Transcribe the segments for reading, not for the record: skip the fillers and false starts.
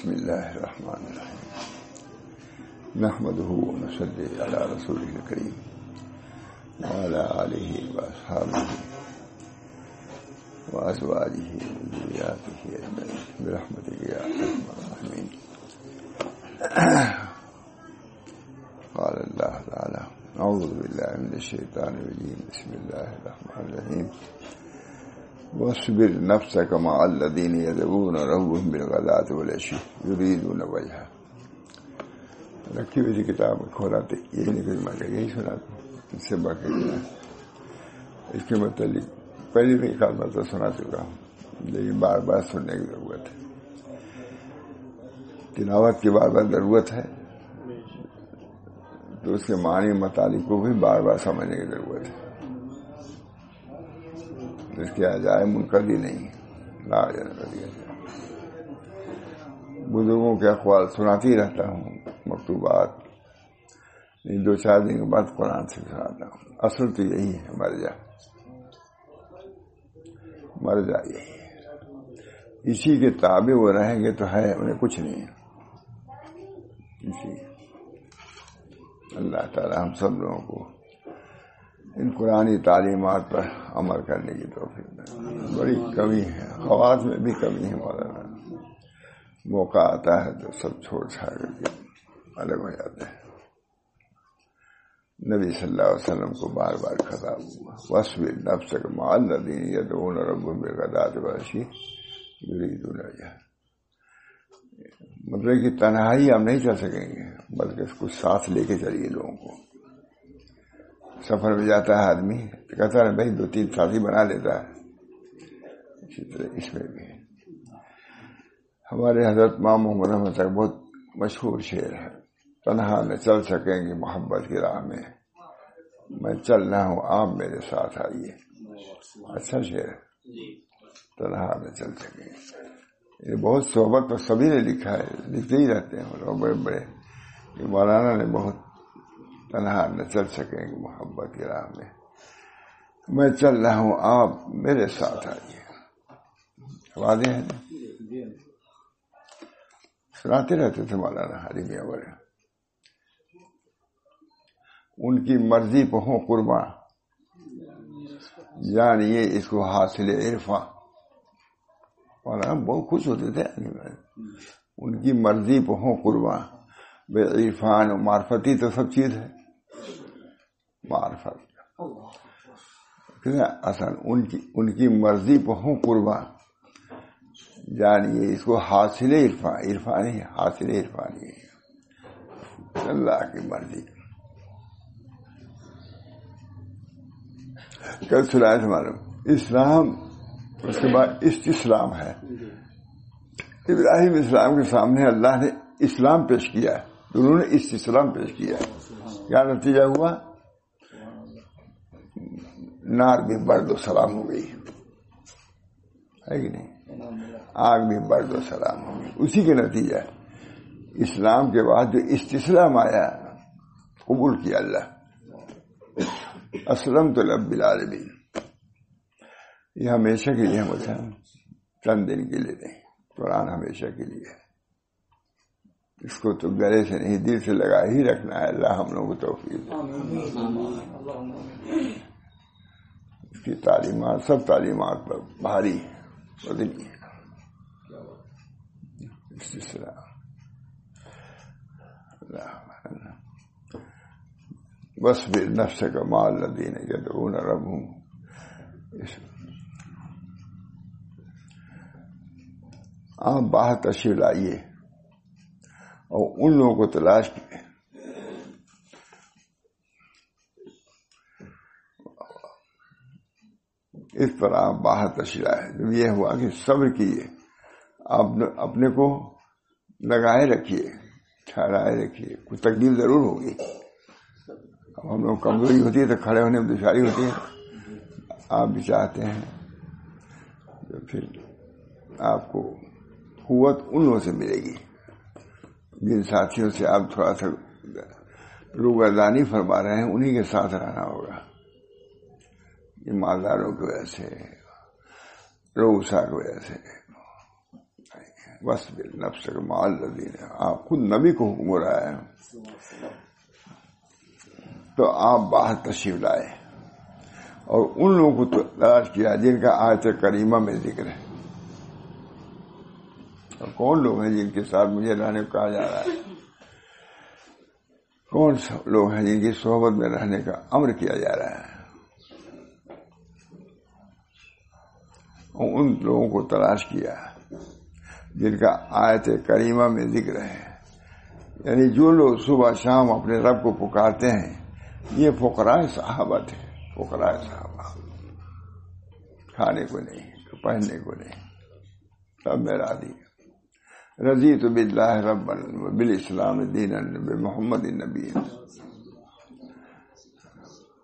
بسم الله الرحمن الرحيم نحمده ونصلي على رسوله الكريم وعلى آله وأصحابه وأزواجه وذرياته أجمعين برحمتك يا أرحم الراحمين. قال الله تعالى: أعوذ بالله من الشيطان الرجيم. بسم الله الرحمن الرحيم. واصبر نفسك مع الذين يدعون ربهم بالغداة والعشي يريدون وجهه. رکھی ہوئی کتاب کھولا تو یہی نکل میں یہی سنا اس سے باقی اس کے متعلق پہلے بھی ایک آدھ مرتبہ سنا چکا ہوں، لیکن بار بار سننے کی ضرورت ہے. تلاوت کی بار بار ضرورت ہے تو اس کے معنی مطالب کو بھی بار بار سمجھنے کی ضرورت ہے. اس کے عجائب منقطع نہیں لا بزرگوں کے اقوال سناتی رہتا ہوں، مکتوبات دو چار دن کے بعد قرآن سے سناتا ہوں. اصل تو یہی ہے، مر جا یہی ہے. اسی کے تابع وہ رہیں گے تو ہے، انہیں کچھ نہیں ہے. اسی اللہ تعالی ہم سب لوگوں کو ان قرآنی تعلیمات پر عمل کرنے کی توفیق دے. بڑی کمی ہے، خواص میں بھی کمی ہے. مولانا موقع آتا ہے تو سب چھوڑ چھاڑ کر کے الگ ہو جاتے ہیں. نبی صلی اللہ علیہ وسلم کو بار بار خطاب ہوا: واصبر نفسک مع الذین یدعون ربهم بالغداة والعشی یریدون وجہہ. مطلب کہ تنہائی ہم نہیں چل سکیں گے، بلکہ اس کو ساتھ لے کے چلیے. لوگوں کو سفر میں جاتا ہے آدمی تو کہتا ہے بھائی 2-3 ساتھی بنا لیتا ہے. اسی طرح اس میں بھی ہمارے حضرت امام محمد احمد تک بہت مشہور شعر ہے: تنہا نہ چل سکیں گے محبت کی راہ میں چل رہا ہوں آپ میرے ساتھ آئیے. اچھا شعر ہے، تنہا نہ چل سکیں گے. یہ بہت صحبت تو سبھی نے لکھا ہے، لکھتے ہی رہتے ہیں لوگ بڑے بڑے. مولانا نے بہت تنہا نہ چل سکیں گے محبت کی راہ میں چل رہا ہوں آپ میرے ساتھ آئیے. واضح ہے، سناتے رہتے تھے مولانا حری میاں بڑے. ان کی مرضی پہ ہوں قرباں جانیے اس کو حاصل عرفاں. مولانا بہت خوش ہوتے تھے. ان کی مرضی پہ ہوں قرباں بے عرفان و معرفتی تو سب چیز ہے. معرفت اصل ان کی مرضی پہ ہوں قرباں جانیے اس کو حاصل عرفانی حاصل عرفانی ہے. اللہ کی مرضی. کل سنایا تھا معلوم اسلام، اس کے بعد استسلام ہے. ابراہیم اسلام کے سامنے اللہ نے اسلام پیش کیا ہے، انہوں نے استسلام پیش کیا ہے. کیا نتیجہ ہوا؟ نار بھی برد و سلام ہو گئی ہے کہ نہیں؟ آگ بھی برد و سلام ہو گئی. اسی کے نتیجہ اسلام کے بعد جو استسلام آیا، قبول کیا اللہ. اسلمت لرب العالمین. یہ ہمیشہ کے لیے ہوتا ہے، چند دن کے لیے نہیں. قرآن ہمیشہ کے لیے. اس کو تو گلے سے نہیں دل سے لگا ہی رکھنا ہے. اللہ ہم لوگوں کو توفیق دے. اس کی تعلیمات سب تعلیمات پر بھاری وزنی ہے. واصبر نفسک مع الذین یدعون ربهم. آپ باہر تشریف لائیے اور ان لوگوں کو تلاش کیے. اس پر آپ باہر تشریف لائے. جب یہ ہوا کہ صبر کیے، آپ اپنے کو لگائے رکھیے، ٹھہرائے رکھیے. کچھ تکلیف ضرور ہوگی. اب ہم لوگ کمزوری ہوتی ہے تو کھڑے ہونے میں دشواری ہوتی ہے. آپ بھی چاہتے ہیں تو پھر آپ کو قوت ان لوگوں سے ملے گی جن ساتھیوں سے آپ تھوڑا سا روگردانی فرما رہے ہیں، انہی کے ساتھ رہنا ہوگا. ایمانداروں کی وجہ سے، روسا کی وجہ سے وَاصْبِرْ نَفْسَكَ مَعَ الَّذِينَ، آپ خود نبی کو حکم ہو رہا ہے تو آپ باہر تشریف لائے اور ان لوگوں کو تلاش کیا جن کا آیت کریمہ میں ذکر ہے. اور کون لوگ ہیں جن کے ساتھ مجھے رہنے کو کہا جا رہا ہے؟ کون سا لوگ ہیں جن کی صحبت میں رہنے کا امر کیا جا رہا ہے؟ اور ان لوگوں کو تلاش کیا جن کا آیت کریمہ میں ذکر ہے. یعنی جو لوگ صبح شام اپنے رب کو پکارتے ہیں یہ فقراء صحابہ تھے. فقراء صحابہ کھانے کو نہیں، پہننے کو نہیں، سب میں راضی. رضیت باللہ ربا بالاسلام دینا بمحمد نبی.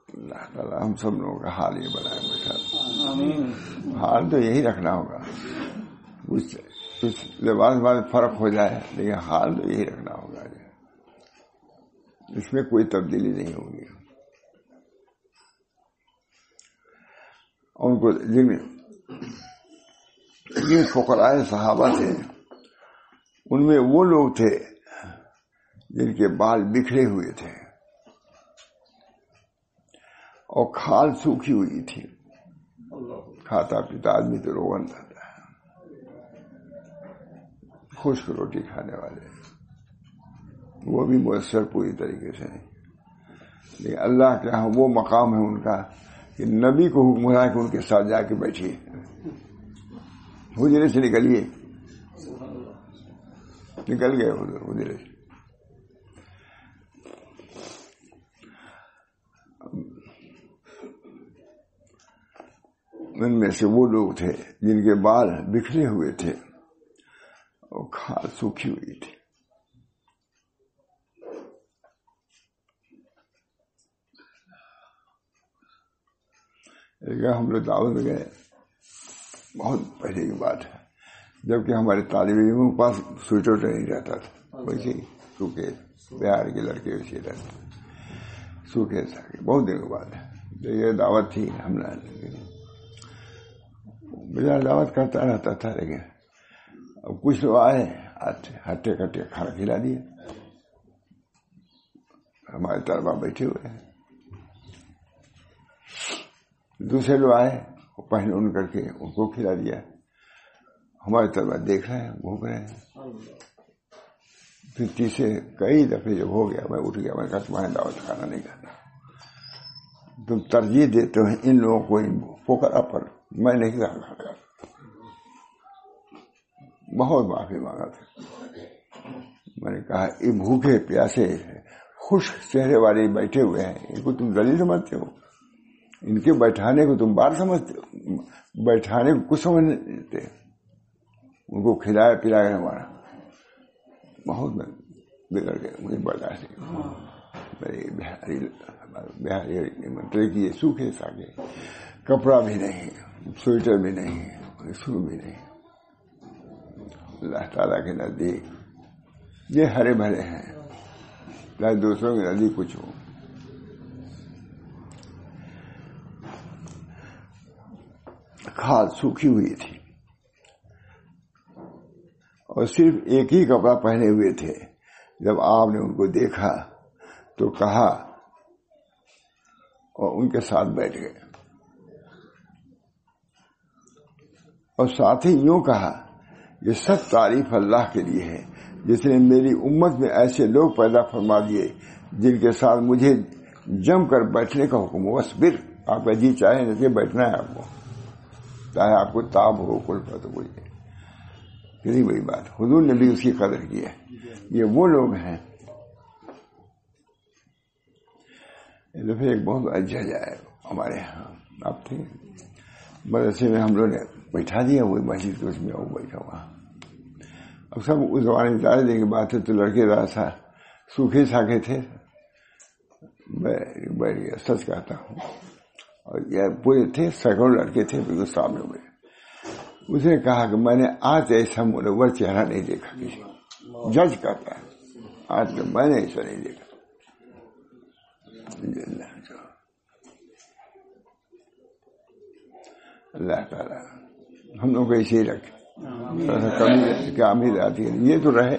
اللہ تعالیٰ ہم سب لوگوں کا حال یہ بنائے. حال تو یہی رکھنا ہوگا. کچھ لباس بعد فرق ہو جائے لیکن حال تو یہی رکھنا ہوگا. اس میں کوئی تبدیلی نہیں ہوگی. ان کو جن فقراء صحابہ تھے ان میں وہ لوگ تھے جن کے بال بکھرے ہوئے تھے اور کھال سوکھی ہوئی تھی. کھاتا پیتا آدمی تو روغن تھا، خشک روٹی کھانے والے وہ بھی میسر پوری طریقے سے نہیں. لیکن اللہ کے یہاں وہ مقام ہے ان کا کہ نبی کو حکم ہے کہ ان کے ساتھ جا کے بیٹھیے، حجرے سے نکلیے. نکل گئے حجرے سے. ان میں سے وہ لوگ تھے جن کے بال بکھرے ہوئے تھے اور کھال سوکھی ہوئی تھی. ہم لوگ دعوت میں گئے، بہت پہلے کی بات ہے، جبکہ ہمارے طالب علموں کے پاس سویٹر نہیں رہتا تھا. ویسے سوکھے بہار کے لڑکے ویسے رہتے سوکھے ساکھے. بہت دن کی بات ہے. یہ دعوت تھی، ہم نے بجا دعوت کرتا رہتا تھا. لیکن اب کچھ لوگ آئے ہٹے کٹے کھانا کھلا دیے. ہمارے طلبا بیٹھے ہوئے ہیں. دوسرے لوگ آئے پہلے ان کر کے ان کو کھلا دیا. ہمارے طلبا دیکھ رہے ہیں، بھوک رہے ہیں. پھر تیسرے کئی دفعے جب ہو گیا میں اٹھ گیا. میں نے کہا تمہارے دعوت کھانا نہیں کھانا. تم ترجیح دیتے ہو ان لوگوں کو ان فقراء پر. میں نہیں کھانا. بہت معافی مانگا تھا. میں نے کہا یہ بھوکے پیاسے خشک چہرے والے بیٹھے ہوئے ہیں، ان کو تم ذلیل سمجھتے ہو؟ ان کے بیٹھانے کو تم بار سمجھتے ہو؟ بیٹھانے کو کچھ سمجھ نہیں دیتے. ان کو کھلایا پلایا ہمارا بہت بگڑ گئے. مجھے برداشت نہیں. میرے بہاری منتری کی سوکھے ساکھے، کپڑا بھی نہیں، سویٹر بھی نہیں، شو بھی نہیں. اللہ تعالیٰ کے نزدیک یہ ہرے بھرے ہیں، نہ دوسروں کے نزدیک کچھ ہو. کھال سوکھی ہوئی تھی اور صرف ایک ہی کپڑا پہنے ہوئے تھے. جب آپ نے ان کو دیکھا تو کہا اور ان کے ساتھ بیٹھ گئے اور ساتھ ہی یوں کہا یہ سب تعریف اللہ کے لیے ہے جس نے میری امت میں ایسے لوگ پیدا فرما دیے جن کے ساتھ مجھے جم کر بیٹھنے کا حکم ہو. وصبر، آپ کا جی چاہے نہیں بیٹھنا ہے آپ کو، چاہے آپ کو تاب ہو کلفت ہو. یہی وہی بات حضور نے بھی اس کی قدر کی ہے. یہ وہ لوگ ہیں. پھر ایک بہت اچھا جائے ہمارے یہاں آپ تھے مدرسے میں، ہم لوگ نے بیٹھا دیا وہی مسجد کے اس میں وہ بیٹھا ہوا. اب سب اس زمانے میں زیادہ دن کی بات ہے تو لڑکے ذرا سا سوکھے ساکھے تھے. بیٹھ گیا، سچ کہتا ہوں. اور یہ پورے تھے، سینکڑوں لڑکے تھے بالکل سامنے ہوئے. اس نے کہا کہ میں نے آج ایسا منور چہرہ نہیں دیکھا کسی. جج کہتا ہے آج تک میں نے ایسا نہیں دیکھا. اللہ تعالیٰ ہم لوگ کو ایسے ہی رکھے. کیا امید آتی ہے. یہ تو رہے.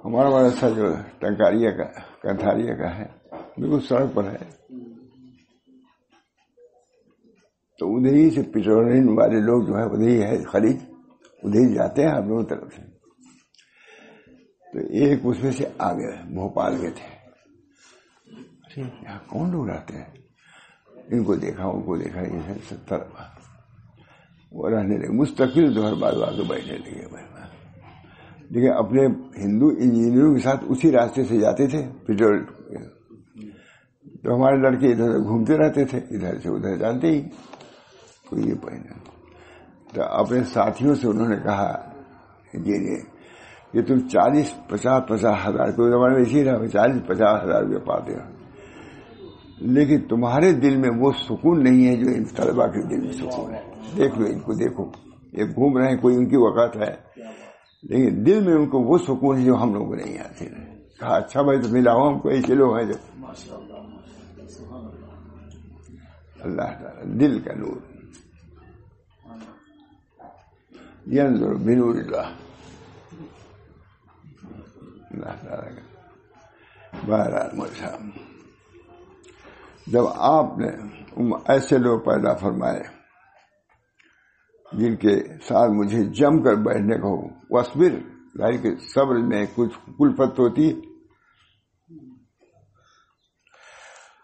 ہمارا مدرسہ جو ٹنکاریہ کا کنتھاریہ کا ہے بالکل سڑک پر ہے. تو ادھر ہی سے پٹرولین والے لوگ جو ہے ادھر ہی ہے خلیج, ادھر ہی جاتے ہیں ہم لوگوں طرف سے. تو ایک اس میں سے آ گئے, بھوپال کے تھے. یہاں کون لوگ رہتے ہیں؟ ان کو دیکھا ان کو دیکھا, یہ ہے 70. وہ رہنے لگے مستقل جو ہر بات بیٹھنے لگے. لیکن اپنے ہندو انجینئروں کے ساتھ اسی راستے سے جاتے تھے پٹرول. تو ہمارے لڑکے ادھر گھومتے رہتے تھے, ادھر سے ادھر جانتے ہی کوئی یہ پہنے. تو اپنے ساتھیوں سے انہوں نے کہا کہ تم 40-50 ہزار, کوئی زمانے میں اسی رہا 40-50 ہزار روپئے پاتے ہو, لیکن تمہارے دل میں وہ سکون نہیں ہے جو ان طلبا کے دل میں سکون ہے. دیکھ لو ان کو, دیکھو یہ گھوم رہے ہیں, کوئی ان کی وقت ہے, لیکن دل میں ان کو وہ سکون ہے جو ہم لوگوں کو نہیں آتے. کہا اچھا بھائی تو ملا ہوں, ہم کو ایسے لوگ ہیں جو اللہ تعالی دل کا نور ینظر بنور اللہ. اللہ تعالی کا بہرحال مجھا جب آپ نے ایسے لوگ پیدا فرمائے جن کے ساتھ مجھے جم کر بیٹھنے کو وصبر, ظاہر کہ صبر میں کچھ کلفت ہوتی.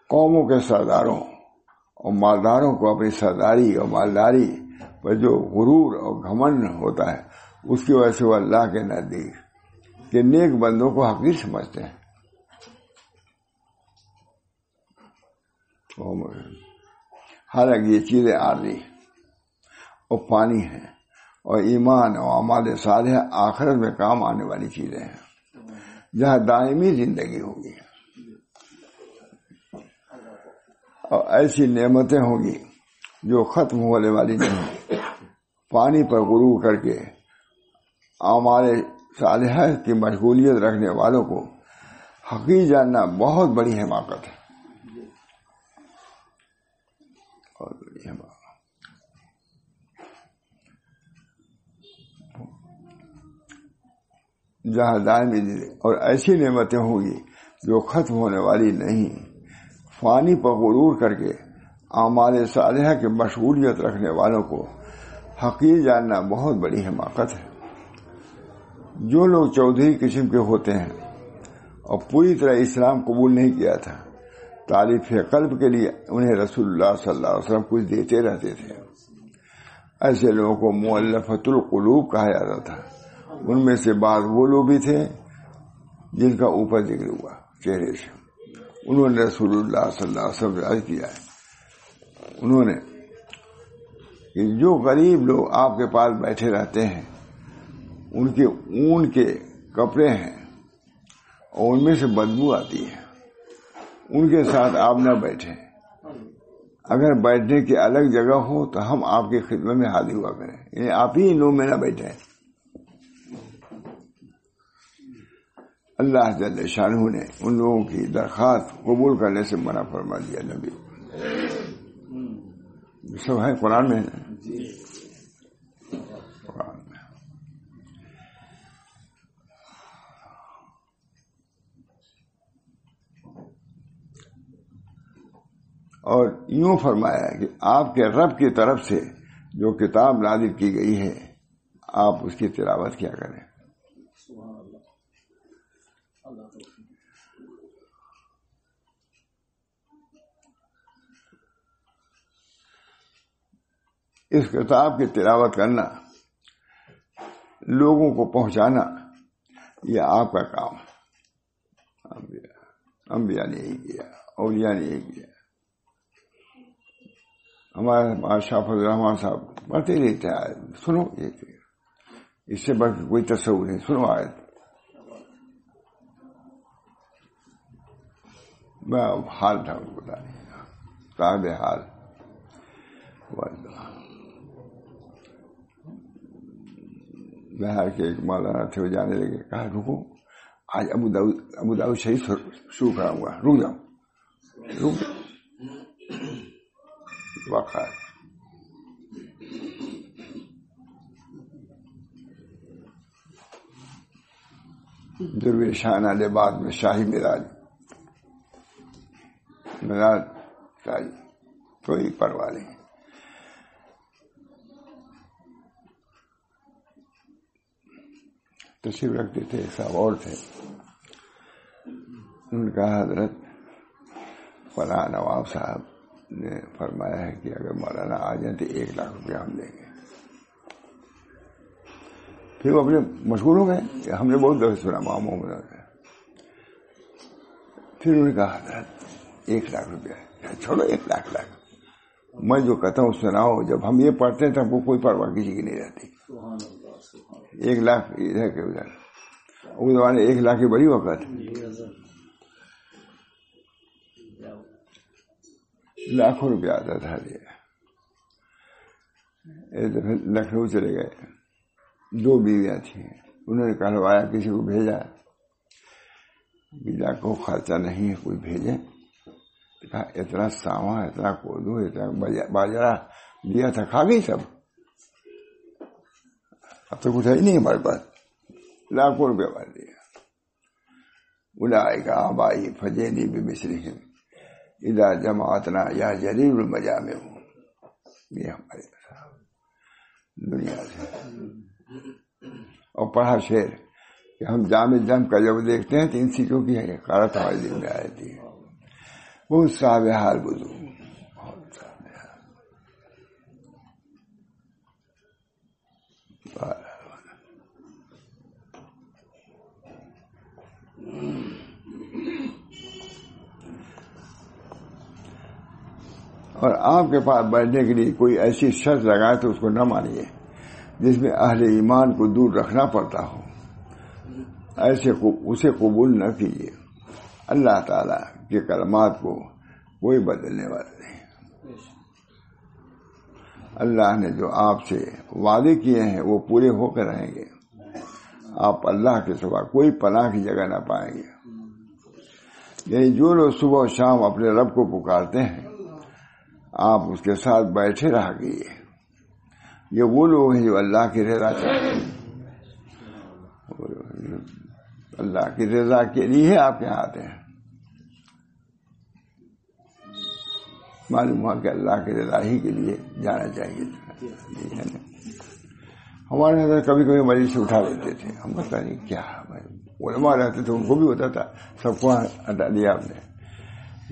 قوموں کے سرداروں اور مالداروں کو اپنی سرداری اور مالداری پر جو غرور اور گھمنڈ ہوتا ہے اس کی وجہ سے وہ اللہ کے نزدیک کہ نیک بندوں کو حقیر سمجھتے ہیں. حالانکہ یہ چیزیں عارضی اور فانی ہیں, اور ایمان اور اعمال صالح آخرت میں کام آنے والی چیزیں ہیں جہاں دائمی زندگی ہوگی, اور ایسی نعمتیں ہوں گی جو ختم ہونے والی نہیں. پانی پر غرور کر کے اعمال صالحہ کی مشغولیت رکھنے والوں کو حقیر جاننا بہت بڑی حماقت ہے. جہاں دائمی اور ایسی نعمتیں ہوں گی جو ختم ہونے والی نہیں. فانی پر غرور کر کے اعمال صالحہ کی مشغولیت رکھنے والوں کو حقیر جاننا بہت بڑی حماقت ہے. جو لوگ چودھری قسم کے ہوتے ہیں اور پوری طرح اسلام قبول نہیں کیا تھا, تعریف قلب کے لیے انہیں رسول اللہ صلی اللہ علیہ وسلم کچھ دیتے رہتے تھے. ایسے لوگوں کو مؤلفۃ القلوب کہا جاتا تھا. ان میں سے بعض وہ لوگ بھی تھے جن کا اوپر ذکر ہوا چہرے سے. انہوں نے رسول اللہ صلی اللہ علیہ وسلم سے عرض کیا ہے, انہوں نے کہ جو غریب لوگ آپ کے پاس بیٹھے رہتے ہیں ان کے اون کے کپڑے ہیں اور ان میں سے بدبو آتی ہے, ان کے ساتھ آپ نہ بیٹھیں. اگر بیٹھنے کی الگ جگہ ہو تو ہم آپ کی خدمت میں حاضر ہوا کریں, یعنی آپ ہی ان لوگوں میں نہ بیٹھیں. اللہ جل شانہ نے ان لوگوں کی درخواست قبول کرنے سے منع فرما دیا. نبی سب ہے قرآن میں, قرآن میں. اور یوں فرمایا کہ آپ کے رب کی طرف سے جو کتاب نازل کی گئی ہے آپ اس کی تلاوت کیا کریں. اس کتاب کی تلاوت کرنا, لوگوں کو پہنچانا, یہ آپ کا کام. انبیاء نے یہی کیا, اولیاء نے یہی کیا. ہمارے شاہ فضل الرحمان صاحب پڑھتے رہتے ہیں, سنو یہ اس سے بڑھ کے کوئی تصور نہیں, سنو آیت. میں حال تھا ان کو بتا دیا, صاحب حال. بہار کے ایک مولانا تھے, وہ جانے لگے, کہا رکو آج ابو داؤد شریف شروع کرا ہوا, رک جاؤ. واقع درویشانہ لباس میں شاہی مزاج چاہیے، کوئی پرواہ نہیں. تشریف رکھتے تھے، صاحب اور تھے. ان کا حضرت فلاں نواب صاحب نے فرمایا ہے کہ اگر مولانا آ جائیں تو 1 لاکھ روپیہ ہم دیں گے. پھر وہ اپنے مشغول ہو گئے. ہم نے بہت دفعہ سنا ماموں میں. پھر انہوں نے کہا حضرت 1 لاکھ روپیہ چھوڑو، 1 لاکھ میں جو کہتا ہوں سناؤ. جب ہم یہ پڑھتے ہیں تو ہم کو کوئی پرواہ کسی کی نہیں رہتی. 1 لاکھ ادھر کے ادھر. اس زمانے 1 لاکھ کی بڑی وقت. لاکھوں روپیہ آتا تھا. ایک دفعہ لکھنؤ چلے گئے. 2 بیویاں تھیں. انہوں نے کہلوایا، کسی کو بھیجا. بیجا کو خرچہ نہیں ہے، کوئی بھیجے. کہا اتنا ساواں، اتنا کودو، اتنا باجرا دیا تھا، کھا گئی سب. اب تو کچھ ہے ہی نہیں ہمارے پاس. لاکھوں روپیہ مار دیا. اولئک آبائی فجینی بمثلہم اذا جماعتنا یا جلیل المجامع. یہ ہمارے دنیا سے. اور پڑھا شعر کہ ہم جامع جم کا جب دیکھتے ہیں تو ان چیزوں کی حقارت ہمارے دل میں آتی ہے. بہت صاحب حال بزرگ، بہت صاحب حال. اور آپ کے پاس بیٹھنے کے لیے کوئی ایسی شرط لگائے تو اس کو نہ مانیے جس میں اہل ایمان کو دور رکھنا پڑتا ہو. ایسے اسے قبول نہ کیجیے. اللہ تعالی کے کلمات کو کوئی بدلنے والا نہیں. اللہ نے جو آپ سے وعدے کیے ہیں وہ پورے ہو کر رہیں گے. آپ اللہ کے سوا کوئی پناہ کی جگہ نہ پائیں گے. یعنی جو لوگ صبح و شام اپنے رب کو پکارتے ہیں آپ اس کے ساتھ بیٹھے رہ گئے. یہ وہ لوگ ہیں جو اللہ کی رضا چاہتے ہیں. اللہ کی رضا کے لیے آپ یہاں آتے ہیں. معلوم ہوا کہ اللہ کی رضا ہی کے لیے جانا چاہیے. ہمارے اندر کبھی کبھی مریض سے اٹھا لیتے تھے. ہم پتہ نہیں کیا علماء رہتے تھے، ان کو بھی ہوتا تھا. سب کو ہٹا دیا آپ نے.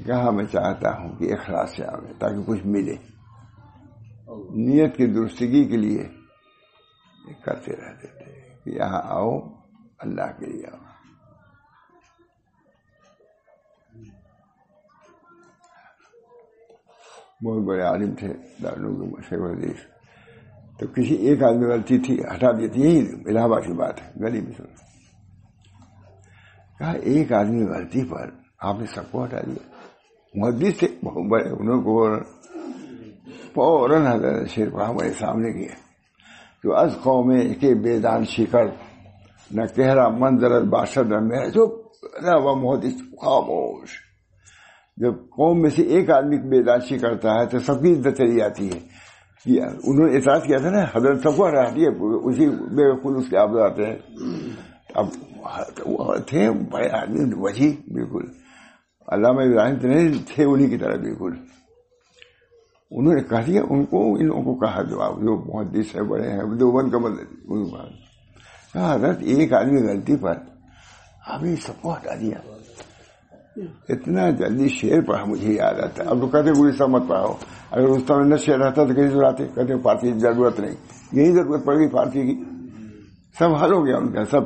کہا میں چاہتا ہوں کہ اخلاص سے آئے تاکہ کچھ ملے. نیت کی درستگی کے لیے کرتے رہتے تھے کہ یہاں آؤ اللہ کے لیے آؤ. بہت بڑے عالم تھے دارالعلوم کے شیخ الحدیث. تو کسی ایک آدمی غلطی تھی، ہٹا دیتی. یہی الہ آباد کی بات ہے، گلی میں سن. کہا ایک آدمی غلطی پر آپ نے سب کو ہٹا دیا. محدث تھے بہت بڑے. انہوں کو فوراً حضرت شیر پڑھا ہمارے سامنے کیا جو از قوم کے بیدان شکر نہ کہرا منظرت باشد میرا. جو محدث خاموش. جب قوم میں سے ایک آدمی بیدانشی کرتا ہے تو سب کی عزت چلی جاتی ہے. انہوں نے اعتراض کیا تھا نا، حضرت سب کو ہٹا دیا. اسی بے وقوف اس کے آپ آتے ہیں. اب وہ تھے بڑے آدمی وجہ بالکل. علامہ ابراہیم تو نہیں تھے انہی کی طرح بالکل. انہوں نے کہا دیا ان کو، ان لوگوں کو کہا جو محدث ہے بڑے ہیں دیوبند کا مطلب. حضرت ایک آدمی غلطی پر آپ نے سب کو ہٹا دیا. اتنا جلدی شعر پڑھا مجھے یاد آتا. اب تو کہتے گلستہ مت پڑھاؤ. اگر اس طرح نہ شعر رہتا تو کہیں سناتے. کہتے فارسی کی ضرورت نہیں. یہی ضرورت پڑ گئی فارسی کی. سب حل ہو گیا ان کا سب.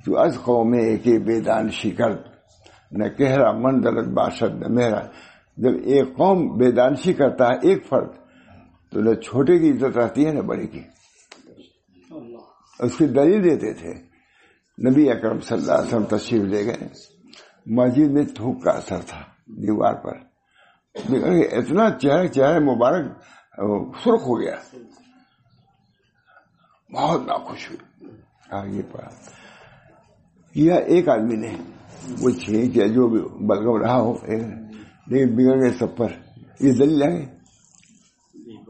تو از قوم کے بیدان شکر نہ کہرا من دلت باشد نہ میرا. جب ایک قوم بیدانشی کرتا ہے ایک فرد تو نہ چھوٹے کی عزت رہتی ہے نہ بڑے کی. اس کی دلیل دیتے تھے. نبی اکرم صلی اللہ علیہ وسلم تشریف لے گئے. مسجد میں تھوک کا اثر تھا دیوار پر. اتنا چہرہ مبارک سرخ ہو گیا. بہت ناخوش ہوئی. یہ پڑھا کیا ایک آدمی نے وہ چھینک یا جو بھی بلغم رہا ہو لیکن بگڑ گئے سب پر. یہ دلیل ہے.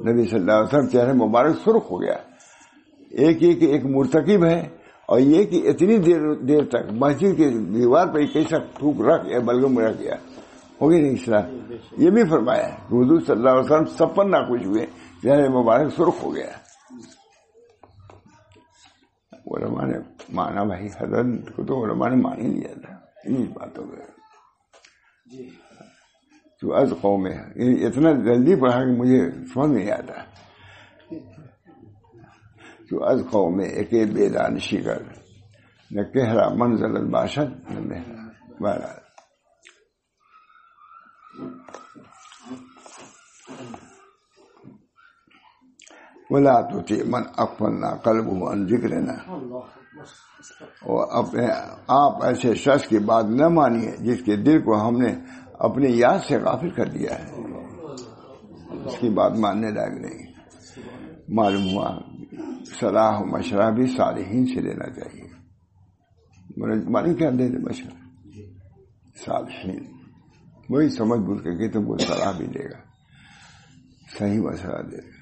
نبی صلی اللہ علیہ وسلم چہرے مبارک سرخ ہو گیا. ایک مرتکب ہے اور یہ کہ اتنی دیر تک مسجد کی دیوار پہ کیسا تھوک رکھ یا بلگم رکھ گیا ہوگی نہیں اصلاح. یہ بھی فرمایا ہے کہ حضور صلی اللہ علیہ وسلم 56 ناخوش ہوئے، چہرے مبارک سرخ ہو گیا. علماء نے مانا بھائی، حضرت کو تو علماء نے مان ہی لیا تھا انہیں باتوں میں. جو از قوم ہے اتنا جلدی پڑھا کہ مجھے سمجھ نہیں آتا. جو از قوم میں ایک بے دانشی کر نہ کہرا منزل الباشد نہ مہرا. بہرحال ولا تطع من اغفلنا قلبه عن ذکرنا، اور اپنے آپ ایسے شخص کی بات نہ مانیے جس کے دل کو ہم نے اپنی یاد سے غافل کر دیا ہے. اس کی بات ماننے لائق نہیں. معلوم ہوا صلاح و مشورہ بھی صالحین سے لینا چاہیے. مانی کیا دے دے مشورہ؟ صالحین وہی سمجھ بول کے کہ تم کو صلاح بھی دے گا، صحیح مشورہ دے گا.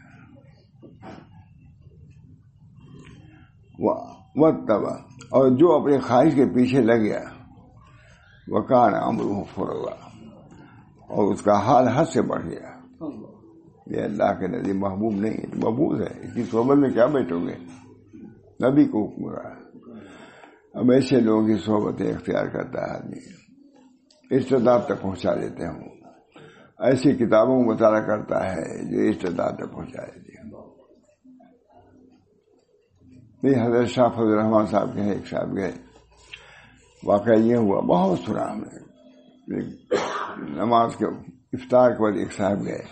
واتبع، اور جو اپنی خواہش کے پیچھے لگ گیا، وکان امرہ فرطا، اور اس کا حال حد سے بڑھ گیا. یہ اللہ کے نزدیک محبوب نہیں، محبوب ہے. اس کی صحبت میں کیا بیٹھو گے؟ نبی کو حکم رہا. اب ایسے لوگوں کی صحبتیں اختیار کرتا ہے آدمی، استعداد تک پہنچا دیتے ہوں. ایسی کتابوں کو مطالعہ کرتا ہے جو استعداد تک پہنچا دیتی ہیں. حضرت شاہ فضل الرحمان صاحب کے ایک صاحب گئے، واقعہ یہ ہوا، بہت سنا ہم نے. نماز کے افطار کے بعد ایک صاحب گئے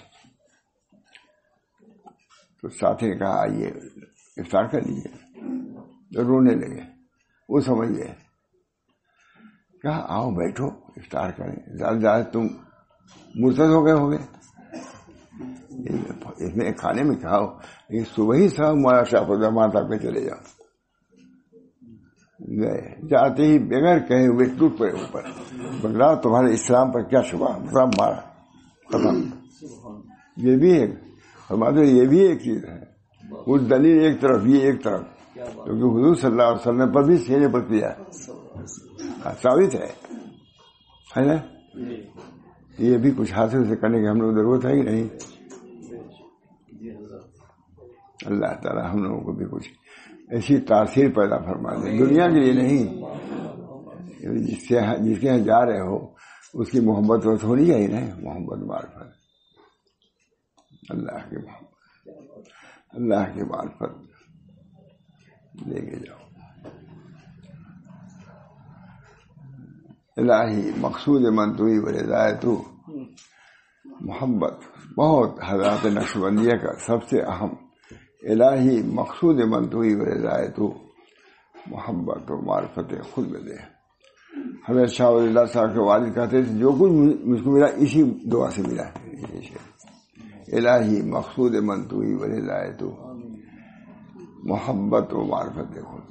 تو ساتھی نے کہا آئیے افطار کر لیجیے. تو رونے لگے. وہ سمجھ گئے، کہا آؤ بیٹھو افطار کریں، زیادہ زیادہ تم مرتد ہو گئے ہوگے اس نے کھانے میں کھاؤ. لیکن صبح ہی صاحب مولانا شاہ فضل الرحمان صاحب کے چلے جاؤ. گئے، جاتے ہی بغیر کہے ہوئے ٹوٹ پڑے اوپر. بگلا تمہارے اسلام پر کیا شبہ، سب مارا ختم. یہ بھی ایک فرماتے یہ بھی ایک چیز ہے. وہ دلیل ایک طرف، یہ ایک طرف، کیونکہ حضور صلی اللہ علیہ وسلم پر بھی سینے پر کیا ثابت ہے نا. یہ بھی کچھ حاصل سے کرنے کی ہم لوگ ضرورت ہے ہی نہیں. اللہ تعالیٰ ہم لوگوں کو بھی کچھ ایسی تاثیر پیدا فرما دے، دنیا کے لیے نہیں. جس کے یہاں جا رہے ہو اس کی محبت وقت ہونی چاہیے نا، محبت معرفت، اللہ کی محبت، اللہ کی معرفت لے کے جاؤ. الہی مقصود من توئی ورضایت، محبت بہت حضرات نقشبندیہ کا سب سے اہم. الہی مقصود من توئی ورضایت، محبت و معرفت خود میں دے. حضرت شاہ ولی اللہ صاحب کے والد کہتے تھے جو کچھ مجھ کو ملا اسی دعا سے ملا. الہی مقصود من توئی ورضایت، محبت و معرفت خود.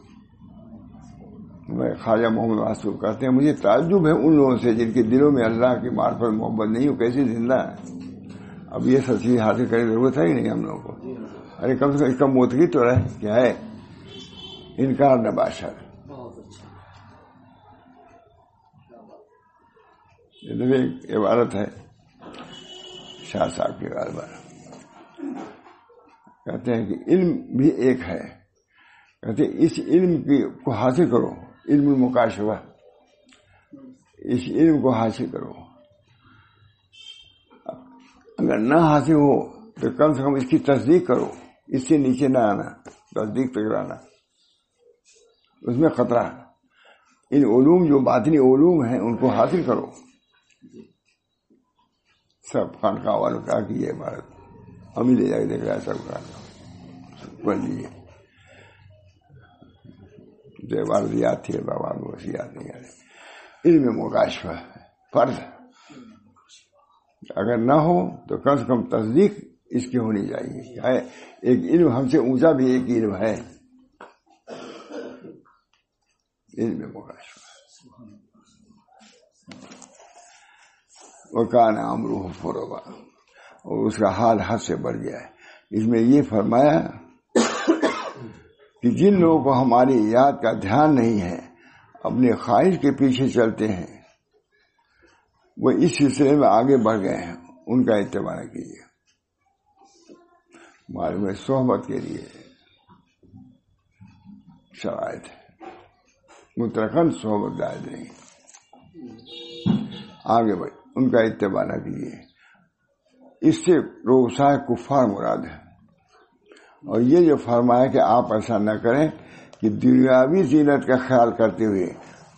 میں خواجہ محمد معصوم کہتے ہیں مجھے تعجب ہے ان لوگوں سے جن کے دلوں میں اللہ کی معرفت محبت نہیں ہو، کیسے زندہ ہے. اب یہ سب چیز حاصل کرنے کی ضرورت ہے ہی نہیں ہم لوگوں کو. ارے کم سے کم اس کا موتگی تو رہے کیا ہے، انکار نہ باشد. ایک عبارت ہے شاہ صاحب کی غالبا، کہتے ہیں کہ علم بھی ایک ہے. کہتے ہیں اس علم کو حاصل کرو، علم المکاشفہ، اس علم کو حاصل کرو. اگر نہ حاصل ہو تو کم سے کم اس کی تصدیق کرو. اس سے نیچے نہ آنا، تصدیق تک آنا، اس میں خطرہ ہے. ان علوم جو باطنی علوم ہیں ان کو حاصل کرو. سب خانقاہ والوں کا کہ یہ عبارت ہم ہی لے جا کے دیکھ رہا ہے، سب کا پڑھ لیجیے. جو عبارت یاد تھی بابا کو یاد نہیں آ رہی. علم مکاشفہ فرض ہے. اگر نہ ہو تو کم سے کم تصدیق اس کی ہونی چاہیے. ایک علم ہم سے اونچا بھی ایک علم ہے، علم مکاشفہ. وکان امرہ فرطا، اور اس کا حال حد سے بڑھ گیا ہے. اس میں یہ فرمایا کہ جن لوگوں کو ہماری یاد کا دھیان نہیں ہے، اپنے خواہش کے پیچھے چلتے ہیں، وہ اس سلسلے میں آگے بڑھ گئے ہیں، ان کا اتباع نہ کیجیے۔ معلوم ہے صحبت کے لیے شرائط ہے، مطلقاً صحبت جائز نہیں، آگے بڑھ ان کا اتباع نہ کیجیے۔ اس سے رؤسائے کفار مراد ہے، اور یہ جو فرمایا کہ آپ ایسا نہ کریں کہ دنیاوی زینت کا خیال کرتے ہوئے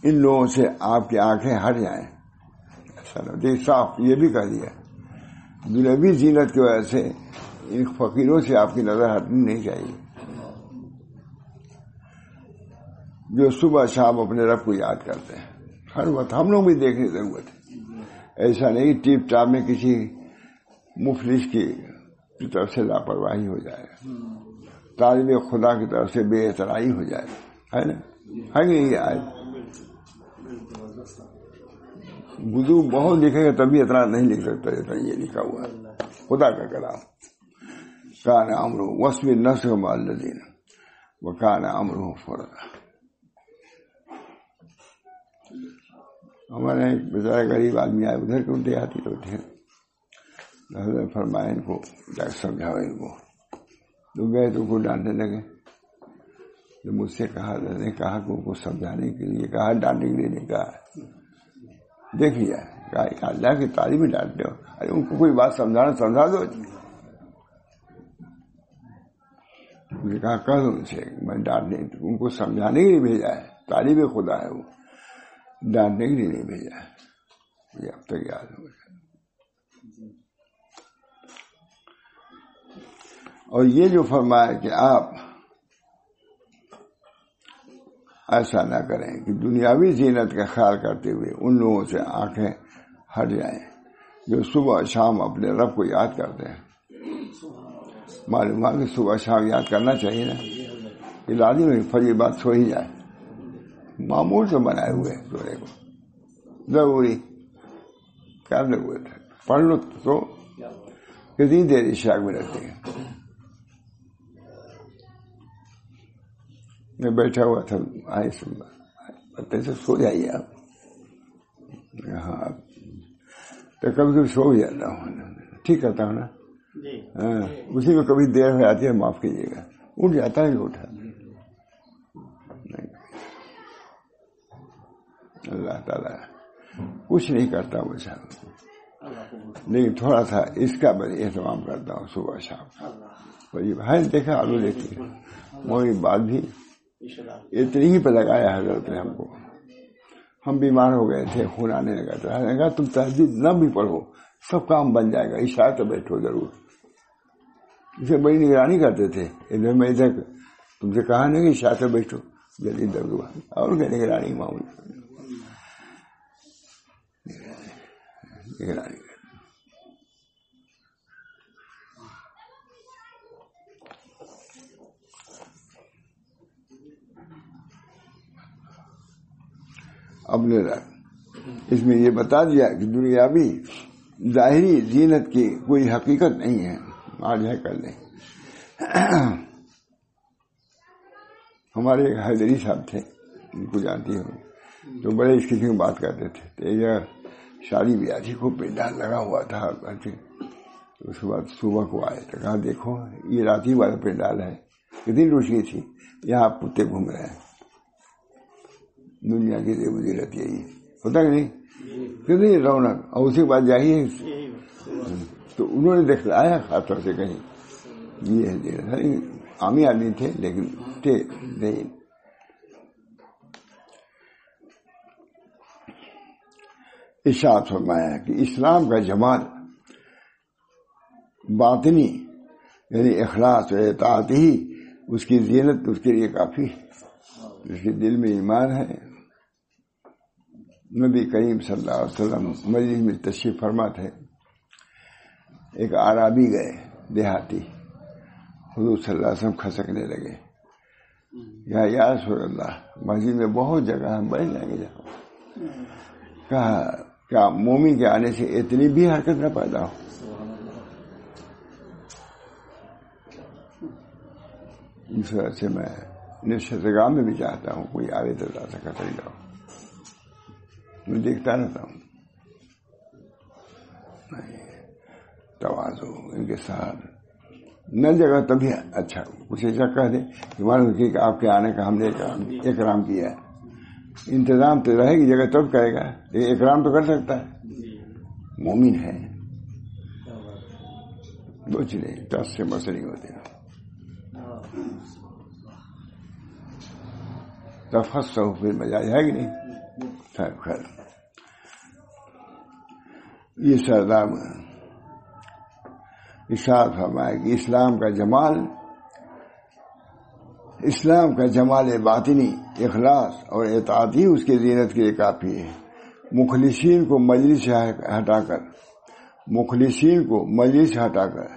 ان لوگوں سے آپ کی آنکھیں ہٹ جائیں، ایسا نہ دیکھ صاف یہ بھی کہہ دیا، دنیاوی زینت کی وجہ سے ان فقیروں سے آپ کی نظر ہٹنی نہیں چاہیے، جو صبح شام اپنے رب کو یاد کرتے ہیں ہر وقت۔ ہم لوگ بھی دیکھنے کی ضرورت ہے، ایسا نہیں ٹیپ ٹاپ میں کسی مفلس کی طرف سے لاپرواہی ہو جائے، طالب خدا کی طرف سے بے اعتنائی ہو جائے، ہے نا؟ ہے نہیں آج وضو بہت لکھے گا تبھی اتنا نہیں لکھ سکتا جتنا یہ لکھا ہوا ہے خدا کا کلام۔ کان امرہ واصبر نفسک مع الذین وکان امرہ فرطا۔ ہمارے ایک بیچارہ غریب آدمی آئے ادھر کے دیہاتی لوگ تھے، حضرت فرمایا ان کو جا سمجھاؤ ان کو، تو گئے تو ان کو ڈانٹنے لگے۔ جو مجھ سے کہا نے کہا کہ ان کو سمجھانے کے لیے کہا، ڈانٹنے کے لیے نہیں کہا، دیکھ لیا کہا اللہ کی تعلیم میں ڈانٹتے ہو، ارے ان کو کوئی بات سمجھانا سمجھا دو۔ مجھے کہا کہہ دو ان سے میں ڈانٹنے، ان کو سمجھانے کے لیے بھیجا ہے، تعلیم خدا ہے وہ، ڈانٹنے کے لیے نہیں بھیجا ہے، یہ اب تک یاد ہو گیا۔ اور یہ جو فرمایا کہ آپ ایسا نہ کریں کہ دنیاوی زینت کا خیال کرتے ہوئے ان لوگوں سے آنکھیں ہٹ جائیں جو صبح شام اپنے رب کو یاد کرتے ہیں۔ معلوم ہے کہ صبح شام یاد کرنا چاہیے نا، یہ لازم ہے، فجر بات سو ہی جائے، معمول سے بنائے ہوئے سونے کو ضروری کیا ضرورت ہے، پڑھ لو تو کتنی دیر عشاء میں رہتے ہیں۔ میں بیٹھا ہوا تھا، آئے پتے سے سو جائیے آپ، ہاں تو کبھی کبھی سو بھی جاتا ہوں، ٹھیک کرتا ہوں نا، ہاں اسی میں کبھی دیر ہو جاتی ہے، معاف کیجیے گا، اٹھ جاتا ہے اٹھا اللہ تعالیٰ کچھ نہیں کرتا مجھے، لیکن تھوڑا سا اس کا میں اہتمام کرتا ہوں صبح شام۔ ہے دیکھا آلو لیتی ہے، وہی بات بھی اتنی ہی پہ لگایا حضرت نے ہم کو، ہم بیمار ہو گئے تھے، خون آنے لگا تھا، کہا تم تہجد نہ بھی پڑھو سب کام بن جائے گا، عشاء تو بیٹھو ضرور۔ اسے بڑی نگرانی کرتے تھے، ادھر میں ادھر تم سے کہا نہیں کہ عشاء تو بیٹھو جلدی ضرور، اور کیا نگرانی معمول نگرانی۔ اپنے اس میں یہ بتا دیا کہ دنیاوی ظاہری زینت کی کوئی حقیقت نہیں ہے، آج ہے کل نہیں۔ ہمارے ایک حیدری صاحب تھے، ان کو جانتی ہوں، تو بڑے اس قسم کی بات کرتے تھے، تو شادی بیاہ تھی، خوب پنڈال لگا ہوا تھا، اس کے بعد صبح کو آئے تو کہا دیکھو یہ راتی والا پنڈال ہے، کتنی روشنی تھی، یہاں کتے گھوم رہے ہیں، دنیا کی وزیرت یہی ہوتا کہ نہیں، کتنی رونق، اور اسی کے بعد جائیے تو انہوں نے دکھلایا خاص طور سے کہیں یہ ہے، عامی آدمی تھے لیکن تھے نہیں۔ ارشاد فرمایا کہ اسلام کا جمال باطنی یعنی اخلاص و اطاعت ہی اس کی زینت اس کے لیے کافی ہے، اس کے دل میں ایمان ہے۔ نبی کریم صلی اللہ علیہ وسلم مجلس میں تشریف فرما تھے، ایک اعرابی گئے دیہاتی، حضور صلی اللہ علیہ وسلم کھسکنے لگے، یا رسول اللہ مسجد میں بہت جگہ ہے، بیٹھ جائیں گے جاؤ۔ کہا کیا مومن کے آنے سے اتنی بھی حرکت نہ پیدا ہو؟ اس وجہ سے میں نشستگاہ میں بھی چاہتا ہوں کوئی آگے تو ذات کا طریقہ میں دیکھتا رہتا ہوں. تواضع ان کے ساتھ نہ جگہ تبھی اچھا کچھ ایسا کہہ دے کہ معلوم کہ آپ کے آنے کا ہم نے اکرام کیا ہے. انتظام تو رہے گی جگہ تب کرے گا، لیکن اکرام تو کر سکتا ہے، مومن ہے. دو چیزیں دس سے بس نہیں ہوتے. تفصیل پھر مزاج ہے کہ نہیں. خیر یہ سردار ارشاد فرمایا کہ اسلام کا جمال باطنی اخلاص اور اطاعت ہی اس کی زینت کے لیے کافی ہے. مخلصین کو مجلس سے ہٹا کر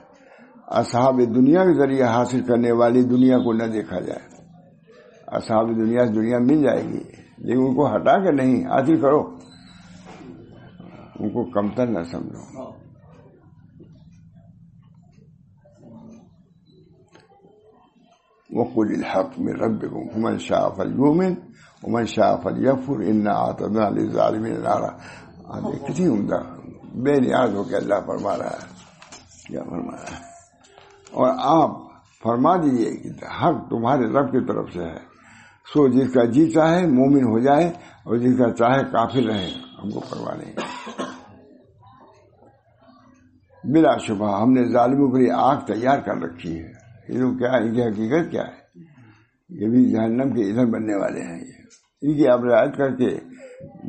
اصحاب دنیا کے ذریعے حاصل کرنے والی دنیا کو نہ دیکھا جائے. اصحاب دنیا سے دنیا مل جائے گی لیکن ان کو ہٹا کر نہیں حاصل کرو، ان کو کمتر نہ سمجھو. وقل الحق من ربكم فمن شاء فليؤمن ومن شاء فليكفر انا اعتدنا للظالمين نارا. کتنی عمدہ بے نیاز ہو کے اللہ فرما رہا ہے، کیا فرما رہا ہے. اور آپ فرما دیجئے کہ حق تمہارے رب کی طرف سے ہے، سو جس کا جی چاہے مومن ہو جائے اور جس کا چاہے کافر رہے، ہم کو پرواہ نہیں. بلا شبہ ہم نے ظالموں کے لیے آگ تیار کر رکھی ہے. یہ لوگ کیا، ان کی حقیقت کیا ہے؟ یہ بھی جہنم کے ایندھن بننے والے ہیں. ان کی آپ رعایت کر کے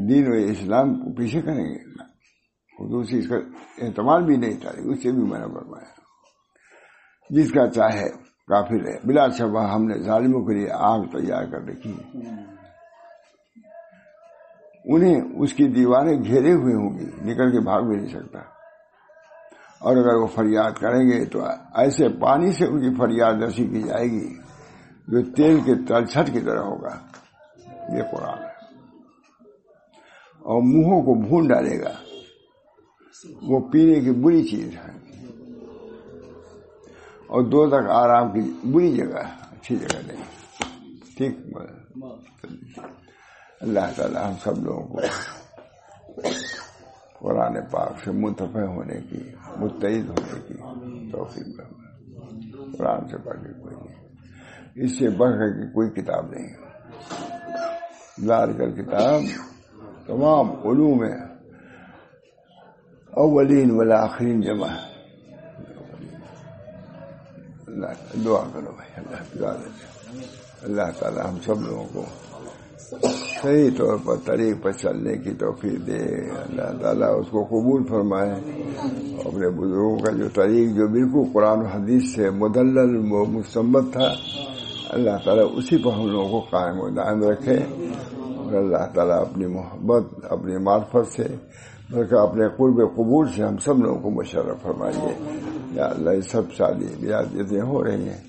دین و اسلام کو پیچھے کریں گے، دوسری اس کا احتمال بھی نہیں تھا، اس سے بھی منع فرمایا. جس کا چاہے کافر ہے. بلا شبہ ہم نے ظالموں کے لیے آگ تیار کر رکھی ہے، انہیں اس کی دیواریں گھیرے ہوئے ہوں گی، نکل کے بھاگ بھی نہیں سکتا. اور اگر وہ فریاد کریں گے تو ایسے پانی سے ان کی فریاد رسی کی جائے گی جو تیل کے تلچھٹ کی طرح ہوگا. یہ قرآن ہے. اور منہوں کو بھون ڈالے گا، وہ پینے کی بری چیز ہے. اور دوزخ آرام کی بری جگہ، اچھی جگہ نہیں. ٹھیک. اللہ تعالی ہم سب لوگوں کو قرآن پاک سے منتفع ہونے کی، متعید ہونے کی توفیق دے. قرآن سے بڑھ کے کوئی نہیں، اس سے بڑھ کر کے کوئی کتاب نہیں. ذالک کتاب تمام علوم اولین والآخرین جمع ہے. دعا کرو بھائی. اللہ تعالی ہم سب لوگوں کو صحیح طور پر طریق پر چلنے کی توفیق دے. اللہ تعالیٰ اس کو قبول فرمائے. اپنے بزرگوں کا جو طریق جو بالکل قرآن و حدیث سے مدلل و مستمد تھا، اللہ تعالیٰ اسی پر ہم لوگوں کو قائم و دائم رکھے. اور اللہ تعالیٰ اپنی محبت، اپنی معرفت سے، بلکہ اپنے قرب قبول سے ہم سب لوگوں کو مشرف فرمائیے. یا اللہ یہ سب شادی بیاہ ہو رہی ہیں،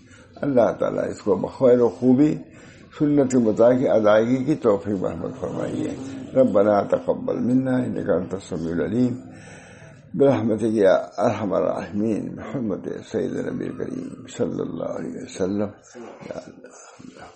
اللہ تعالیٰ اس کو بخیر و خوبی سنت مطابق کی ادائیگی کی توفیق رحمت فرمائیے. ربنا تقبل منا انک انت السمیع العلیم برحمتک یا ارحم الراحمین محمد سید نبی کریم صلی اللہ علیہ وسلم. یا اللہ